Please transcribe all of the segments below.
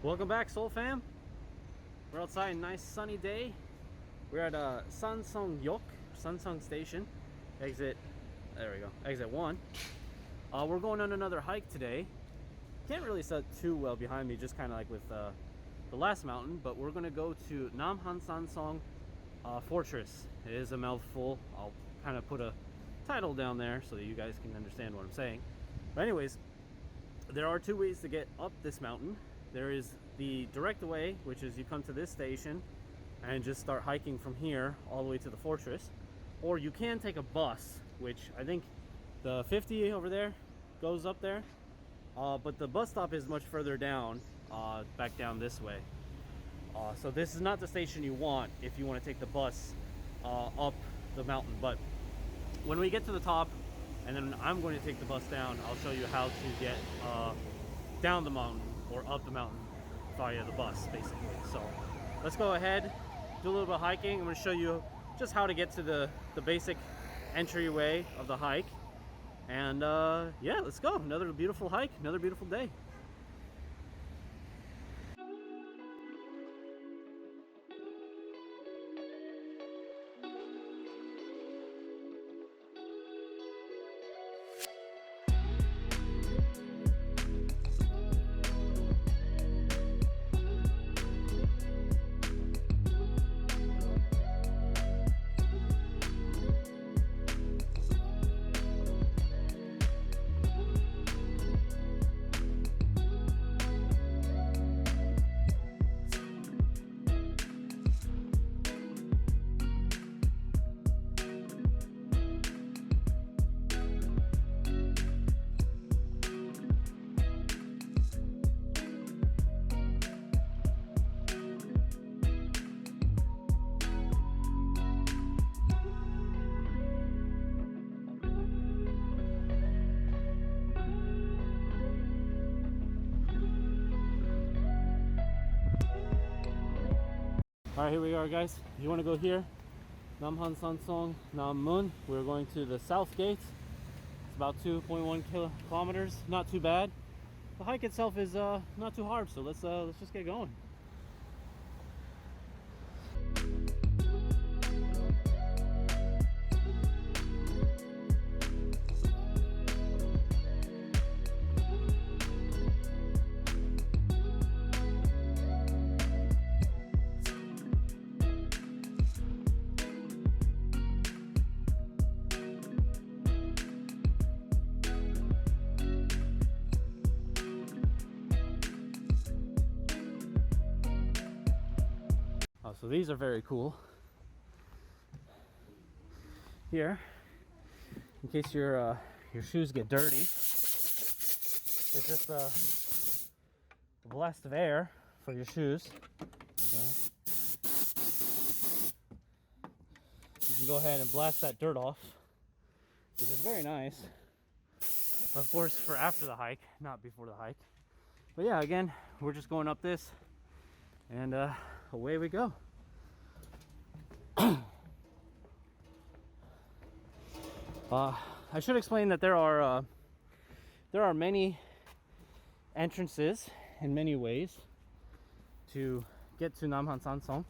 Welcome back, Seoul fam. We're outside, a nice sunny day. We're at Sansong Station, exit. There we go, exit 1. We're going on another hike today. Can't really set too well behind me, just kind of like with the last mountain. But we're gonna go to Namhansanseong Fortress. It is a mouthful. I'll kind of put a title down there so that you guys can understand what I'm saying. But anyways, there are two ways to get up this mountain. There is the direct way, which is you come to this station and just start hiking from here all the way to the fortress. Or you can take a bus, which I think the 50 over there goes up there. But the bus stop is much further down, back down this way. So this is not the station you want if you want to take the bus up the mountain. But when we get to the top, and then I'm going to take the bus down, I'll show you how to get down the mountain or up the mountain via the bus, basically. So let's go ahead, do a little bit of hiking. I'm going to show you just how to get to the basic entryway of the hike. And yeah, let's go. Another beautiful hike, another beautiful day. Alright, here we are, guys. You want to go here? Namhansanseong Nammun. We're going to the south gate. It's about 2.1 kilometers. Not too bad. The hike itself is not too hard, so let's just get going. So these are very cool. Here, in case your shoes get dirty, it's just a blast of air for your shoes. Okay. You can go ahead and blast that dirt off, which is very nice. Of course, for after the hike, not before the hike. But yeah, again, we're just going up this, and away we go. I should explain that there are many entrances in many ways to get to Namhansanseong.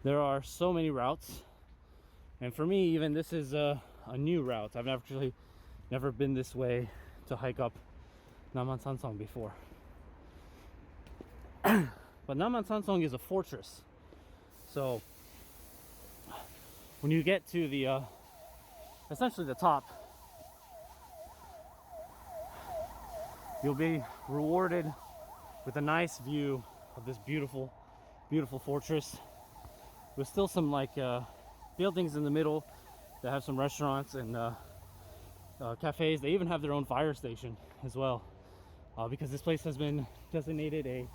There are so many routes, and for me, even this is a new route. I've actually never been this way to hike up Namhansanseong before. But Namhansanseong is a fortress, so when you get to the essentially the top, you'll be rewarded with a nice view of this beautiful fortress, with still some like buildings in the middle that have some restaurants and cafes. They even have their own fire station as well, because this place has been designated a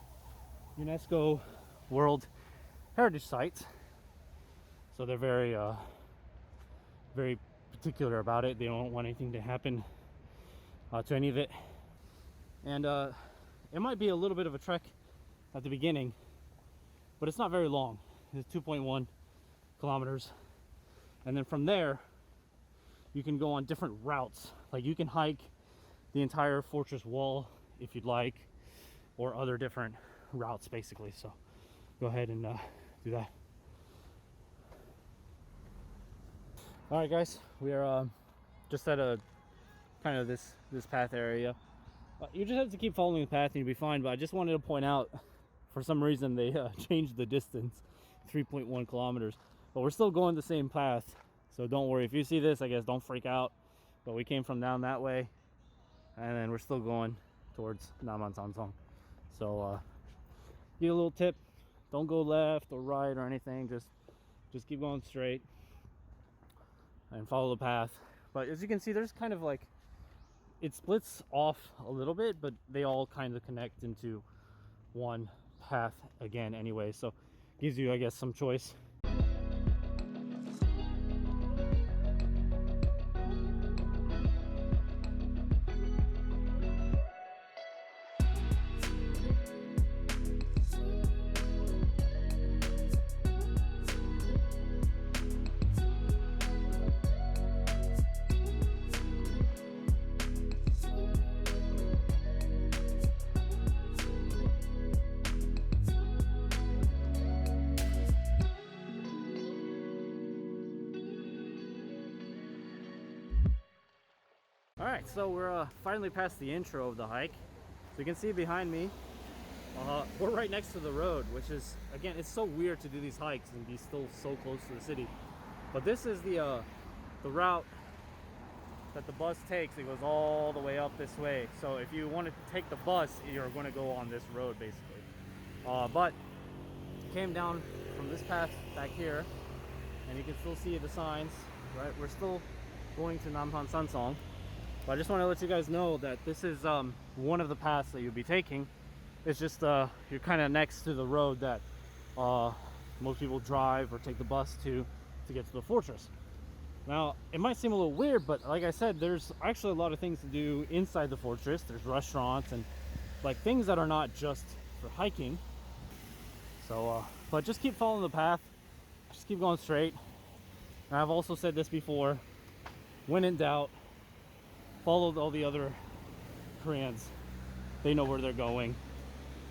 UNESCO World Heritage Site. So they're very particular about it. They don't want anything to happen to any of it. And it might be a little bit of a trek at the beginning, but it's not very long. It's 2.1 kilometers. And then from there, you can go on different routes. Like you can hike the entire fortress wall if you'd like. or other different routes basically. So go ahead and do that. All right, guys, we are just at a kind of this path area. You just have to keep following the path and you'll be fine. But I just wanted to point out, for some reason they changed the distance, 3.1 kilometers, but we're still going the same path. So don't worry if you see this, I guess don't freak out. But we came from down that way, and then we're still going towards Namhansanseong. So give you a little tip: don't go left or right or anything. Just keep going straight and follow the path. But as you can see, there's kind of like, it splits off a little bit, but they all kind of connect into one path again anyway. So gives you, I guess, some choice. Alright, so we're finally past the intro of the hike. So you can see behind me, we're right next to the road, which is, again, it's so weird to do these hikes and be still so close to the city. But this is the route that the bus takes. It goes all the way up this way. So if you want to take the bus, you're going to go on this road basically. But came down from this path back here, and you can still see the signs, right? We're still going to Namhansanseong. But I just want to let you guys know that this is one of the paths that you'll be taking. It's just you're kind of next to the road that most people drive or take the bus to get to the fortress. Now, it might seem a little weird, but like I said, there's actually a lot of things to do inside the fortress. There's restaurants and like things that are not just for hiking. So, but just keep following the path. Just keep going straight. And I've also said this before, when in doubt, follow all the other Koreans. They know where they're going,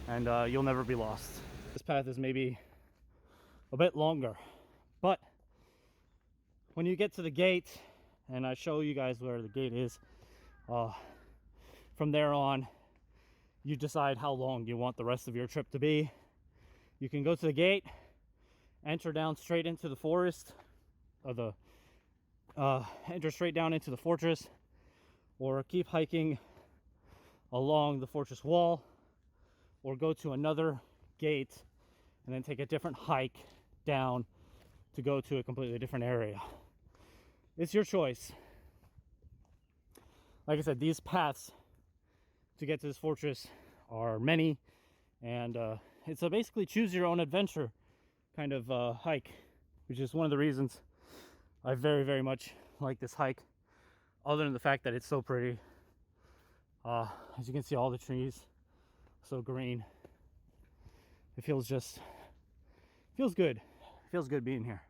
and you'll never be lost. This path is maybe a bit longer, but when you get to the gate, and I show you guys where the gate is, from there on, you decide how long you want the rest of your trip to be. You can go to the gate, enter down straight into the forest, or enter straight down into the fortress, or keep hiking along the fortress wall, or go to another gate and then take a different hike down to go to a completely different area. It's your choice. Like I said, these paths to get to this fortress are many, and it's a basically choose your own adventure kind of hike, which is one of the reasons I very, very much like this hike. Other than the fact that it's so pretty. As you can see, all the trees, so green. It feels good. It feels good being here.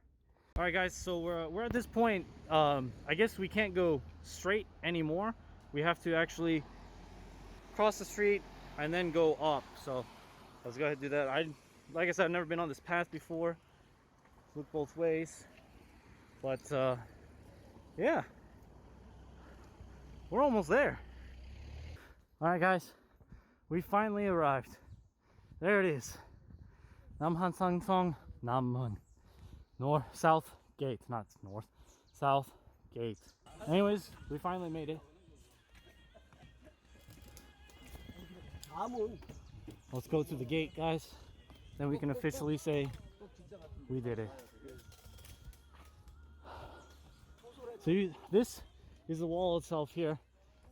All right, guys, so we're at this point. I guess we can't go straight anymore. We have to actually cross the street and then go up. So let's go ahead and do that. Like I said, I've never been on this path before. Look both ways. But yeah. We're almost there. All right, guys, we finally arrived. There it is. Namhansanseong South Gate, not north, South Gate. Anyways, we finally made it. Let's go to the gate, guys. Then we can officially say we did it. So this is the wall itself here.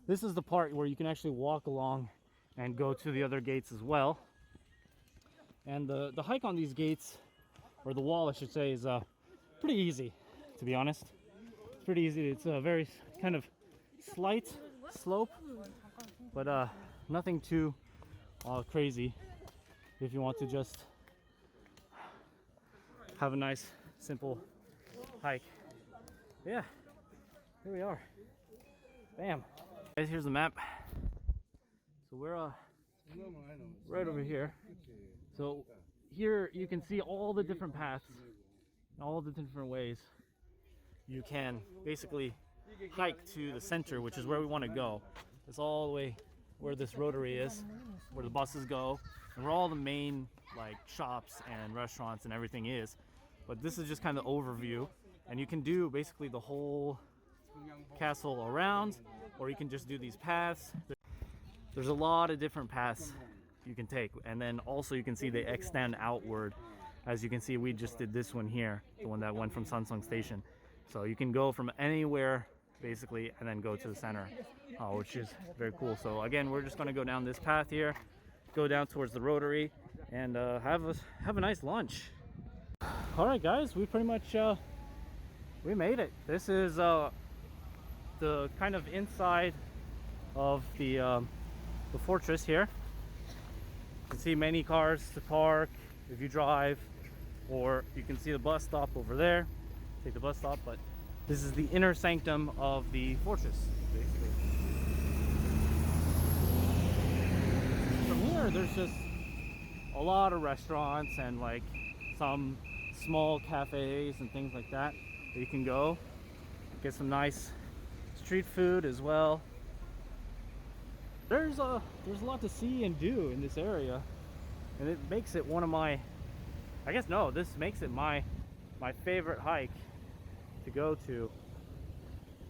This is the part where you can actually walk along and go to the other gates as well. And the hike on these gates, or the wall I should say, is pretty easy, to be honest. It's pretty easy. It's a very kind of slight slope, but nothing too crazy if you want to just have a nice simple hike. Yeah, here we are. Bam. Guys, here's the map. So we're right over here. So here you can see all the different paths, all the different ways you can basically hike to the center, which is where we want to go. It's all the way where this rotary is, where the buses go, and where all the main like shops and restaurants and everything is. But this is just kind of the overview, and you can do basically the whole castle around, or you can just do these paths. There's a lot of different paths you can take, and then also you can see they extend outward. As you can see, we just did this one here, the one that went from Sansong Station. So you can go from anywhere basically and then go to the center, which is very cool. So again, we're just going to go down this path here, go down towards the rotary, and have a nice lunch. All right, guys, we pretty much we made it. This is the kind of inside of the fortress here. You can see many cars to park if you drive, or you can see the bus stop over there. Take the bus stop, but this is the inner sanctum of the fortress, basically. From here, there's just a lot of restaurants and like some small cafes and things like that you can go get some nice street food as well. There's a lot to see and do in this area, and it makes it one of my, this makes it my favorite hike to go to,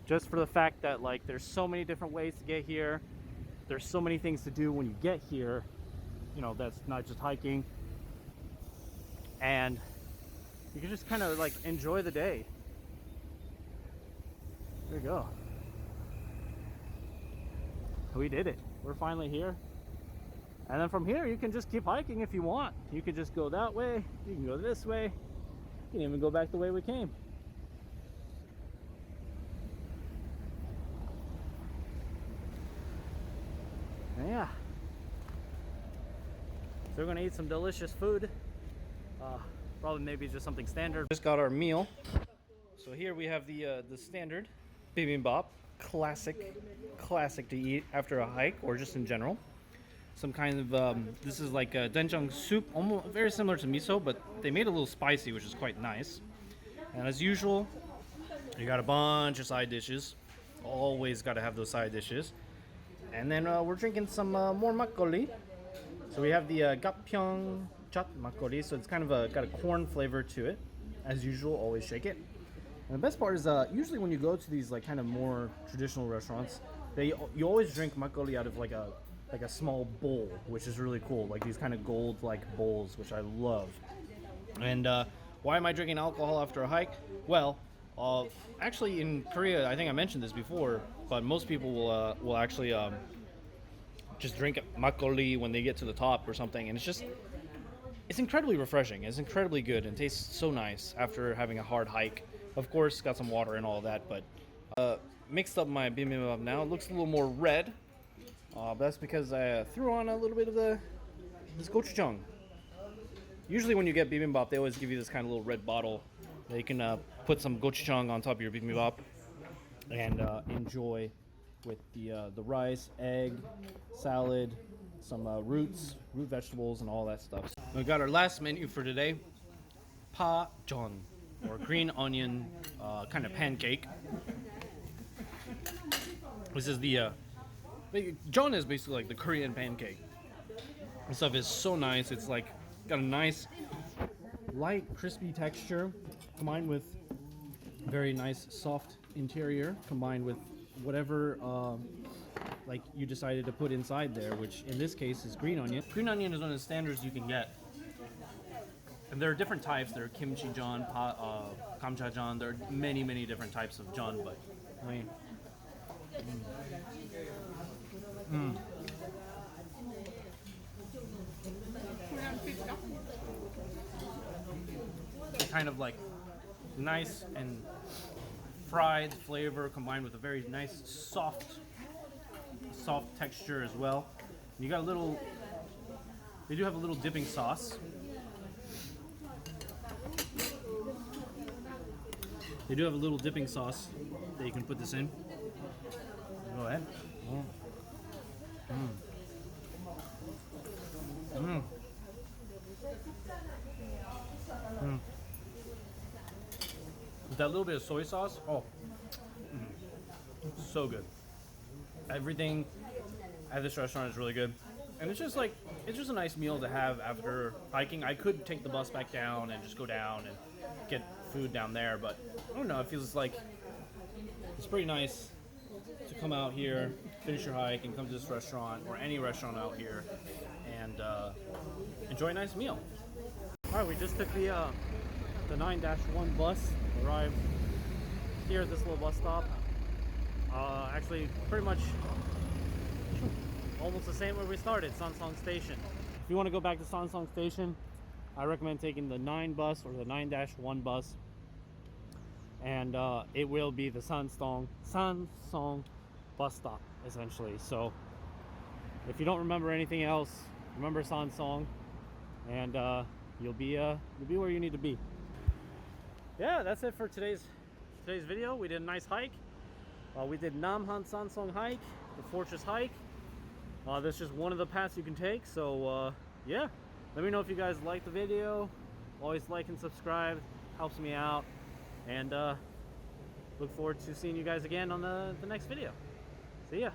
just for the fact that like there's so many different ways to get here. There's so many things to do when you get here, you know, that's not just hiking, and you can just kind of like enjoy the day. There you go. We did it. We're finally here. And then from here you can just keep hiking if you want. You could just go that way, you can go this way, you can even go back the way we came. And yeah, so we're gonna eat some delicious food. Probably maybe just something standard. Just got our meal. So here we have the standard bibimbap, classic to eat after a hike or just in general. Some kind of this is like a doenjang soup, almost very similar to miso, but they made it a little spicy, which is quite nice. And as usual, you got a bunch of side dishes. Always got to have those side dishes. And then we're drinking some more makgeolli. So we have the gapyeong chat makgeolli. So it's kind of got a corn flavor to it. As usual, always shake it. And the best part is usually when you go to these like kind of more traditional restaurants, you always drink makgeolli out of like a small bowl, which is really cool. Like these kind of gold like bowls, which I love. And why am I drinking alcohol after a hike? Well, actually in Korea, I think I mentioned this before, but most people will actually just drink makgeolli when they get to the top or something, and it's incredibly refreshing. It's incredibly good and tastes so nice after having a hard hike. Of course, got some water and all that, but mixed up my bibimbap now. It looks a little more red. But that's because I threw on a little bit of this gochujang. Usually when you get bibimbap, they always give you this kind of little red bottle that you can put some gochujang on top of your bibimbap and enjoy with the rice, egg, salad, some root vegetables, and all that stuff. We got our last menu for today, pajeon, or green onion kind of pancake. This is the jeon is basically like the Korean pancake. This stuff is so nice. It's like got a nice light crispy texture combined with very nice soft interior combined with whatever like you decided to put inside there, which in this case is green onion. Green onion is one of the standards you can get. And there are different types. There are kimchi jeon, kamcha jeon. There are many different types of jeon, but I mean, kind of like nice and fried flavor combined with a very nice soft texture as well. You got a little, they do have a little dipping sauce. They do have a little dipping sauce that you can put this in. Go ahead. Mm. Mm. With that little bit of soy sauce, oh, so good. Everything at this restaurant is really good, and it's just a nice meal to have after hiking. I could take the bus back down and just go down and get food down there, but I don't know. It feels like it's pretty nice to come out here, finish your hike, and come to this restaurant or any restaurant out here and enjoy a nice meal. All right, we just took the 9-1 bus, arrived here at this little bus stop. Actually, pretty much almost the same where we started, Sansong Station. If you want to go back to Sansong Station, I recommend taking the 9 bus or the 9-1 bus, and it will be the Sansong bus stop essentially. So if you don't remember anything else, remember Sansong, and you'll be where you need to be. Yeah, that's it for today's video. We did a nice hike. We did Namhansanseong hike, the Fortress hike. That's just one of the paths you can take. So yeah, let me know if you guys like the video. Always like and subscribe, helps me out. And look forward to seeing you guys again on the next video. See ya.